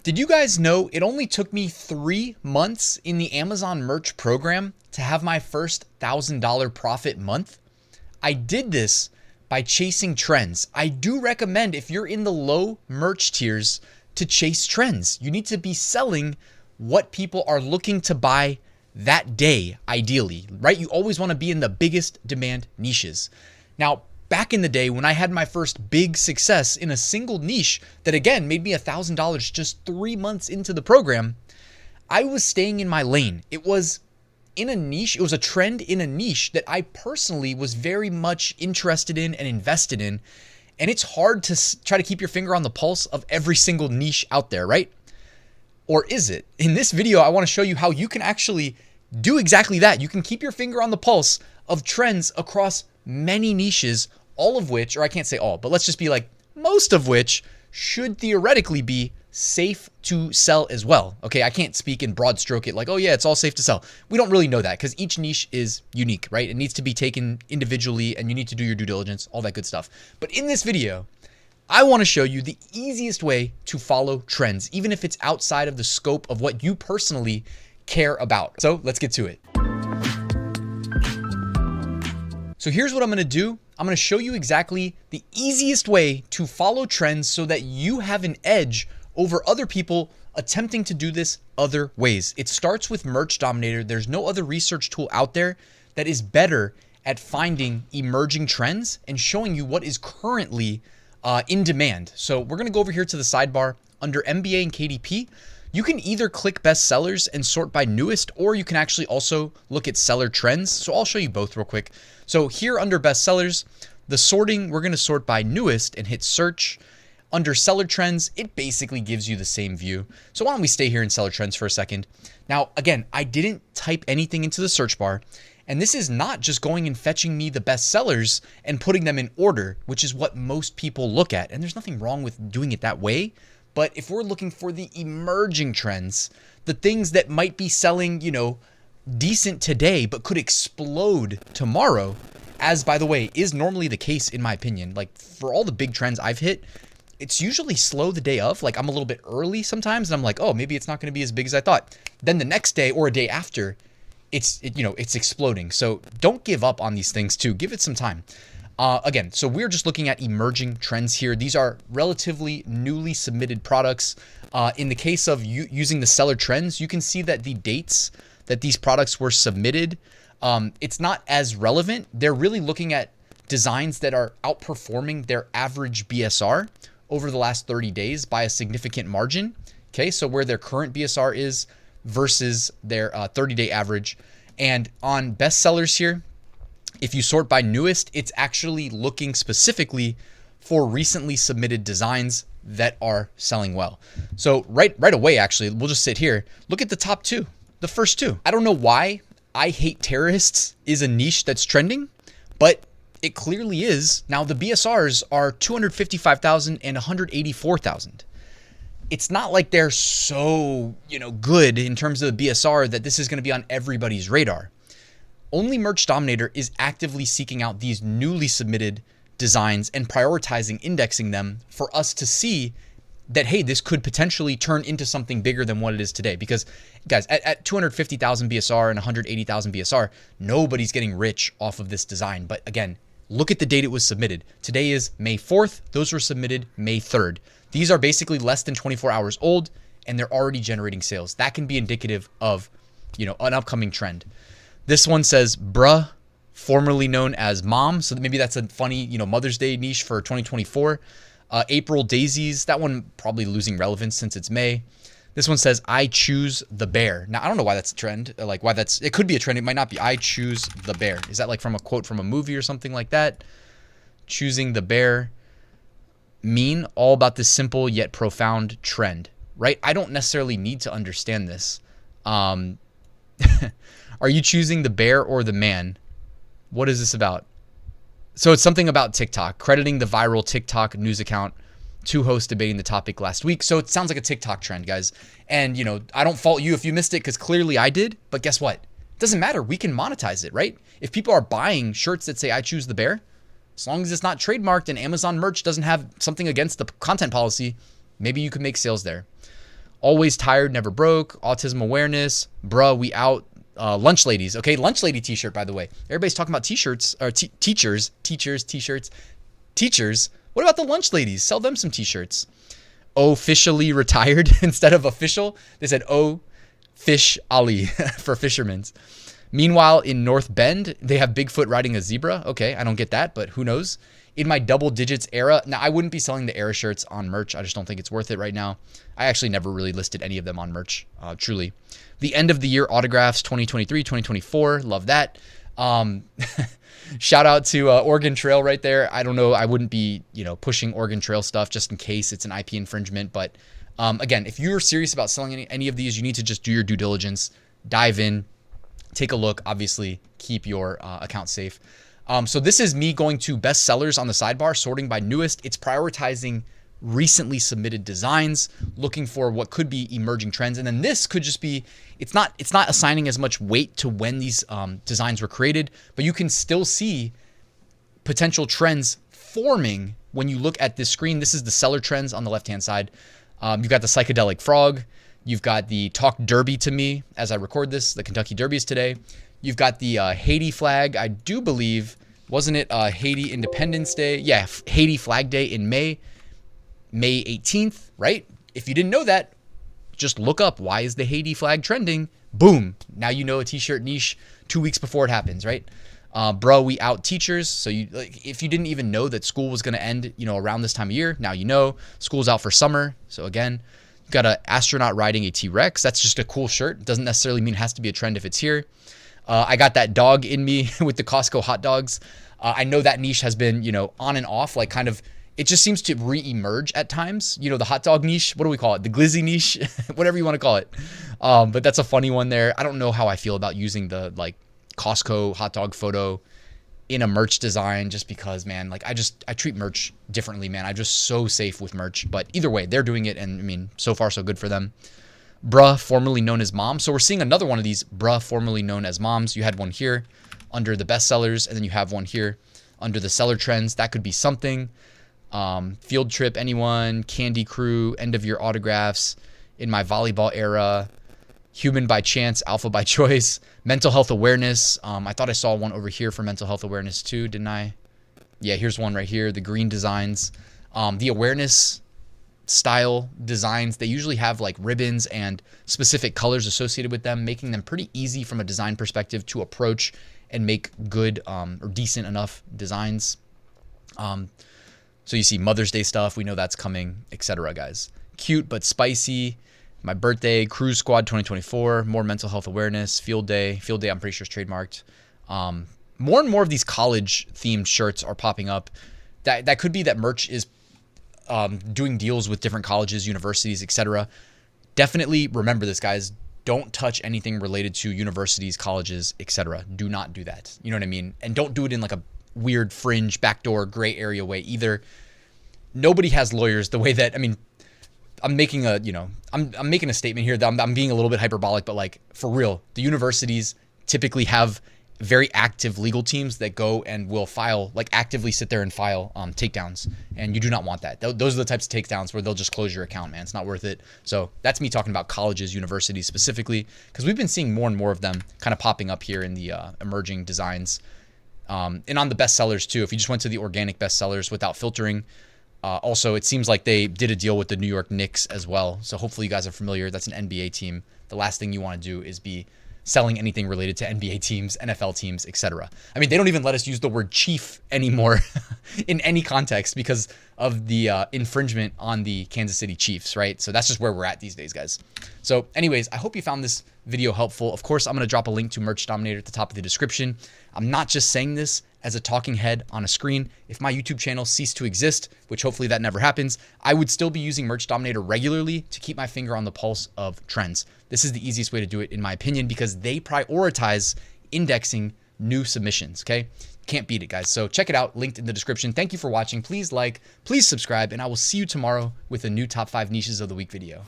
Did you guys know it only took me 3 months in the Amazon merch program to have my first $1,000 profit month? I did this by chasing trends. I do recommend, if you're in the low merch tiers, to chase trends. You need to be selling what people are looking to buy that day, ideally, right? You always want to be in the biggest demand niches. Now, back in the day when I had my first big success in a single niche that again made me $1,000 just 3 months into the program, I was staying in my lane. It was in a niche, it was a trend in a niche that I personally was very much interested in and invested in. And it's hard to try to keep your finger on the pulse of every single niche out there, right? Or is it? In this video, I want to show you how you can actually do exactly that. You can keep your finger on the pulse of trends across many niches, all of which, or I can't say all, but let's just be like most of which should theoretically be safe to sell as well. Okay, I can't speak in broad stroke it like, oh yeah, it's all safe to sell. We don't really know that because each niche is unique, right? It needs to be taken individually and you need to do your due diligence, all that good stuff. But in this video, I want to show you the easiest way to follow trends, even if it's outside of the scope of what you personally care about. So let's get to it. So here's what I'm going to do. I'm going to show you exactly the easiest way to follow trends so that you have an edge over other people attempting to do this other ways. It starts with Merch Dominator. There's no other research tool out there that is better at finding emerging trends and showing you what is currently in demand. So we're going to go over here to the sidebar under MBA and KDP. You can either click best sellers and sort by newest, or you can actually also look at seller trends. So I'll show you both real quick. So here under best sellers, the sorting, we're going to sort by newest and hit search. Under seller trends, it basically gives you the same view. So why don't we stay here in seller trends for a second? Now, again, I didn't type anything into the search bar. And this is not just going and fetching me the best sellers and putting them in order, which is what most people look at. And there's nothing wrong with doing it that way. But if we're looking for the emerging trends, the things that might be selling, decent today, but could explode tomorrow, as by the way, is normally the case in my opinion. Like for all the big trends I've hit, it's usually slow the day of. Like I'm a little bit early sometimes and I'm like, oh, maybe it's not going to be as big as I thought. Then the next day or a day after, it's exploding. So don't give up on these things too. Give it some time. Again, so we're just looking at emerging trends here. These are relatively newly submitted products. In the case of using the seller trends, you can see that the dates that these products were submitted, it's not as relevant. They're really looking at designs that are outperforming their average BSR over the last 30 days by a significant margin. Okay, so where their current BSR is versus their 30-day average. And on best sellers here, if you sort by newest, it's actually looking specifically for recently submitted designs that are selling well. So right away, actually, we'll just sit here. Look at the top two, the first two. I don't know why I Hate Terrorists is a niche that's trending, but it clearly is. Now the BSRs are 255,000 and 184,000. It's not like they're so, good in terms of the BSR that this is going to be on everybody's radar. Only Merch Dominator is actively seeking out these newly submitted designs and prioritizing indexing them for us to see that, hey, this could potentially turn into something bigger than what it is today. Because guys, at 250,000 BSR and 180,000 BSR, nobody's getting rich off of this design. But again, look at the date it was submitted. Today is May 4th. Those were submitted May 3rd. These are basically less than 24 hours old and they're already generating sales. That can be indicative of, an upcoming trend. This one says, bruh, formerly known as mom. So maybe that's a funny, Mother's Day niche for 2024. April Daisies, that one probably losing relevance since it's May. This one says, I choose the bear. Now, I don't know why that's a trend, like why it could be a trend. It might not be. I choose the bear. Is that like from a quote from a movie or something like that? Choosing the bear mean all about this simple yet profound trend, right? I don't necessarily need to understand this. Are you choosing the bear or the man? What is this about? So it's something about TikTok, crediting the viral TikTok news account to hosts debating the topic last week. So it sounds like a TikTok trend, guys. And, I don't fault you if you missed it because clearly I did. But guess what? It doesn't matter. We can monetize it, right? If people are buying shirts that say, I choose the bear, as long as it's not trademarked and Amazon merch doesn't have something against the content policy, maybe you could make sales there. Always tired, never broke. Autism awareness. Bruh, we out. Lunch ladies. Okay, lunch lady t-shirt, by the way. Everybody's talking about t-shirts, or teachers, t-shirts. Teachers. What about the lunch ladies? Sell them some t-shirts. Officially retired instead of official. They said fish Ali for fishermen's. Meanwhile, in North Bend, they have Bigfoot riding a zebra. Okay, I don't get that, but who knows? In my double digits era, now I wouldn't be selling the era shirts on merch. I just don't think it's worth it right now. I actually never really listed any of them on merch, truly. The end of the year autographs, 2023, 2024. Love that. Shout out to Oregon Trail right there. I don't know. I wouldn't be, pushing Oregon Trail stuff just in case it's an IP infringement. But again, if you're serious about selling any of these, you need to just do your due diligence, dive in, take a look, obviously keep your account safe. So this is me going to best sellers on the sidebar, sorting by newest. It's prioritizing recently submitted designs, looking for what could be emerging trends. And then this could just be, it's not assigning as much weight to when these designs were created, but you can still see potential trends forming when you look at this screen. This is the seller trends on the left-hand side. You've got the psychedelic frog. You've got the Talk Derby to me as I record this. The Kentucky Derby is today. You've got the Haiti flag. I do believe, wasn't it Haiti Independence Day? Yeah, Haiti Flag Day in May 18th, right? If you didn't know that, just look up, why is the Haiti flag trending? Boom. Now you know a t-shirt niche 2 weeks before it happens, right? Bro, we out teachers. So if you didn't even know that school was going to end, around this time of year, now you know. School's out for summer. So again, you've got an astronaut riding a T-Rex. That's just a cool shirt. Doesn't necessarily mean it has to be a trend if it's here. I got that dog in me with the Costco hot dogs. I know that niche has been, on and off, like kind of, it just seems to re-emerge at times. The hot dog niche, what do we call it? The glizzy niche, whatever you want to call it. But that's a funny one there. I don't know how I feel about using the Costco hot dog photo in a merch design, just because, man, I treat merch differently, man. I'm just so safe with merch, but either way, they're doing it. And I mean, so far so good for them. Bruh, formerly known as mom. So we're seeing another one of these bruh, formerly known as moms. You had one here under the best sellers, and then you have one here under the seller trends. That could be something. Field trip, anyone, Candy Crew, end of year autographs, in my volleyball era, human by chance, alpha by choice, mental health awareness. I thought I saw one over here for mental health awareness too, didn't I? Yeah, here's one right here, the green designs. The awareness style designs, they usually have ribbons and specific colors associated with them, making them pretty easy from a design perspective to approach and make good or decent enough designs. So you see Mother's Day stuff, we know that's coming, etc. guys. Cute but spicy. My birthday, Cruise Squad 2024, more mental health awareness, Field Day. Field Day, I'm pretty sure is trademarked. More and more of these college themed shirts are popping up. That could be that merch is doing deals with different colleges, universities, etc. Definitely remember this, guys. Don't touch anything related to universities, colleges, etc. Do not do that. You know what I mean? And don't do it in a weird fringe, backdoor, gray area way either. Nobody has lawyers the way that, I mean, I'm making a, I'm making a statement here that I'm being a little bit hyperbolic, but for real, the universities typically have very active legal teams that go and will file, actively sit there and file takedowns. And you do not want that. Those are the types of takedowns where they'll just close your account, man. It's not worth it. So that's me talking about colleges, universities specifically, because we've been seeing more and more of them kind of popping up here in the emerging designs. And on the best sellers too. If you just went to the organic best sellers without filtering, also, it seems like they did a deal with the New York Knicks as well. So hopefully you guys are familiar. That's an NBA team. The last thing you want to do is be selling anything related to NBA teams, NFL teams, etc. I mean, they don't even let us use the word chief anymore in any context because of the infringement on the Kansas City Chiefs, right? So that's just where we're at these days, guys. So anyways, I hope you found this video helpful. Of course, I'm going to drop a link to Merch Dominator at the top of the description. I'm not just saying this as a talking head on a screen. If my YouTube channel ceased to exist, which hopefully that never happens, I would still be using Merch Dominator regularly to keep my finger on the pulse of trends. This is the easiest way to do it, in my opinion, because they prioritize indexing new submissions, okay? Can't beat it, guys. So check it out, linked in the description. Thank you for watching. Please like, please subscribe, and I will see you tomorrow with a new top 5 niches of the week video.